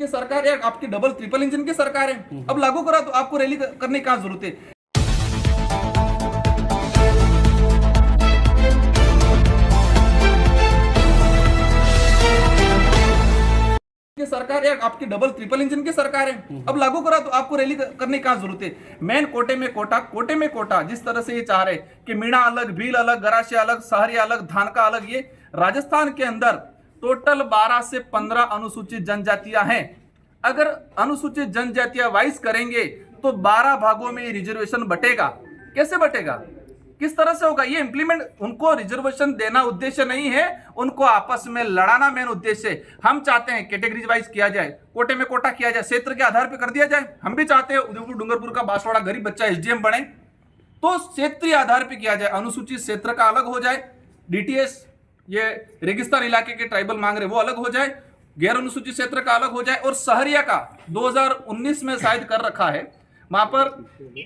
कि सरकार है आपकी डबल ट्रिपल इंजन की सरकार है, अब लागू करा तो आपको रैली करने की क्या जरूरत है। कि सरकार है आपकी डबल ट्रिपल इंजन की सरकार है, अब लागू करा तो आपको रैली करने की क्या जरूरत है। मेन कोटे में कोटा जिस तरह से ये चाह रहे कि मीणा अलग, भील अलग, गरासिया अलग, सहरिया अलग, धानका अलग, ये राजस्थान के अंदर टोटल 12 से 15 अनुसूचित जनजातियां हैं। अगर अनुसूचित जनजातियां वाइज करेंगे तो 12 भागों में रिजर्वेशन बटेगा। कैसे बटेगा, किस तरह से होगा ये इंप्लीमेंट। उनको रिजर्वेशन देना उद्देश्य नहीं है, उनको आपस में लड़ाना मेन उद्देश्य है। हम चाहते हैं कैटेगरीज वाइज किया जाए, कोटे में कोटा किया जाए, क्षेत्र के आधार पर कर दिया जाए। हम भी चाहते हैं उदयपुर डूंगरपुर का बांसवाड़ा गरीब बच्चा एसडीएम बने, तो क्षेत्रीय आधार पर किया जाए। अनुसूचित क्षेत्र का अलग हो जाए, डीटीएस ये रेगिस्तान इलाके के ट्राइबल मांग रहे वो अलग हो जाए, गैर अनुसूचित क्षेत्र का अलग हो जाए। और सहरिया का 2019 में शायद कर रखा है, वहां पर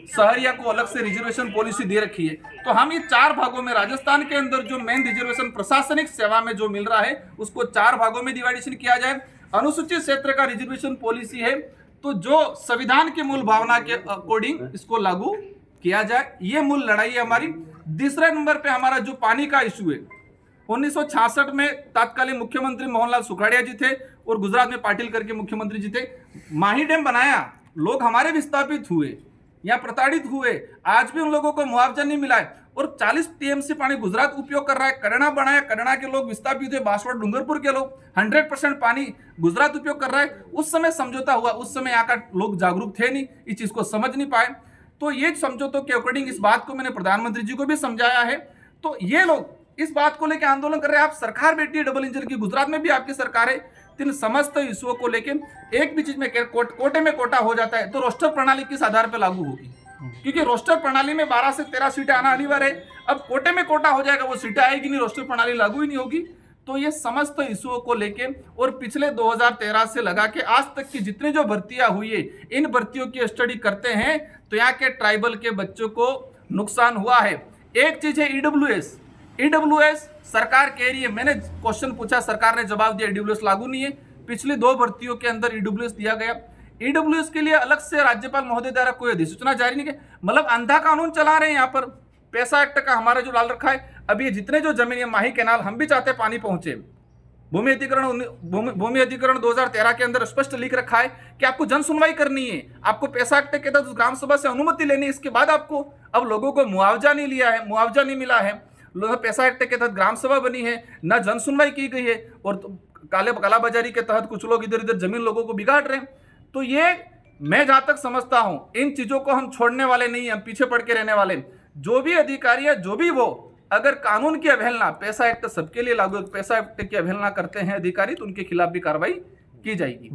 सहरिया को अलग से रिजर्वेशन पॉलिसी दे रखी है। तो हम ये 4 भागों में, राजस्थान के अंदर जो मेन रिजर्वेशन प्रशासनिक सेवा में जो मिल रहा है उसको 4 भागों में डिवाइडेशन किया जाए। अनुसूचित क्षेत्र का रिजर्वेशन पॉलिसी है तो जो संविधान के मूल भावना के अकॉर्डिंग इसको लागू किया जाए, ये मूल लड़ाई है हमारी। दूसरे नंबर पे हमारा जो पानी का इशू है, 1966 में तत्कालीन मुख्यमंत्री मोहनलाल सुखाड़िया जी थे और गुजरात में पाटिल करके मुख्यमंत्री जी थे। माही डैम बनाया, लोग हमारे विस्थापित हुए, यहाँ प्रताड़ित हुए, आज भी उन लोगों को मुआवजा नहीं मिला है। और 40 टीएमसी पानी गुजरात उपयोग कर रहा है। करना बनाया, करना के लोग विस्थापित हुए, बांसवाड़ा डूंगरपुर के लोग 100% पानी गुजरात उपयोग कर रहा है। उस समय समझौता हुआ, उस समय यहाँ का लोग जागरूक थे नहीं, इस चीज को समझ नहीं पाए। तो ये समझौतों के अकॉर्डिंग इस बात को मैंने प्रधानमंत्री जी को भी समझाया है। तो ये लोग इस बात को लेकर आंदोलन कर रहे हैं। आप सरकार बैठी है डबल इंजन की, गुजरात में भी आपकी सरकार है। इन समस्त इश्यूओं को लेकर एक भी चीज में कोटे में कोटा हो जाता है तो रोस्टर प्रणाली किस आधार पर लागू होगी, क्योंकि रोस्टर प्रणाली में 12 से 13 सीटें आना अनिवार्य है। अब कोटे में कोटा हो जाएगा, वो सीटें आएगी नहीं, रोस्टर प्रणाली लागू ही नहीं होगी। तो ये समस्त इश्यूओं को लेके और पिछले 2013 से लगा के आज तक की जितनी जो भर्तियां हुई है, इन भर्तियों की स्टडी करते हैं तो यहाँ के ट्राइबल के बच्चों को नुकसान हुआ है। एक चीज है ईडब्ल्यूएस सरकार कह रही है, मैंने क्वेश्चन पूछा, सरकार ने जवाब दिया ईडब्ल्यूएस लागू नहीं है। पिछली 2 भर्तियों के अंदर ईडब्ल्यूएस दिया गया। ईडब्ल्यूएस के लिए अलग से राज्यपाल महोदय द्वारा कोई अधिसूचना जारी नहीं की, मतलब अंधा कानून चला रहे हैं यहाँ पर। पैसा एक्ट का हमारा जो डाल रखा है, अभी ये जितने जो जमीन है, माही कैनाल, हम भी चाहते हैं पानी पहुंचे। भूमि अधिग्रहण 2013 के अंदर स्पष्ट लिख रखा है कि आपको जन सुनवाई करनी है, आपको पैसा एक्ट के तहत ग्राम सभा से अनुमति लेनी है, इसके बाद आपको। अब लोगों को मुआवजा नहीं लिया है, मुआवजा नहीं मिला है, पैसा एक्ट के तहत ग्राम सभा बनी है, ना जन सुनवाई की गई है, और कालाबाजारी के तहत कुछ लोग इधर इधर जमीन लोगों को बिगाड़ रहे हैं। तो ये मैं जहां तक समझता हूं, इन चीजों को हम छोड़ने वाले नहीं, हम पीछे पड़ के रहने वाले। जो भी अधिकारी है, जो भी वो अगर कानून की अवहेलना, पैसा एक्ट सबके लिए लागू, पैसा एक्ट की अवहेलना करते हैं अधिकारी, तो उनके खिलाफ भी कार्रवाई की जाएगी।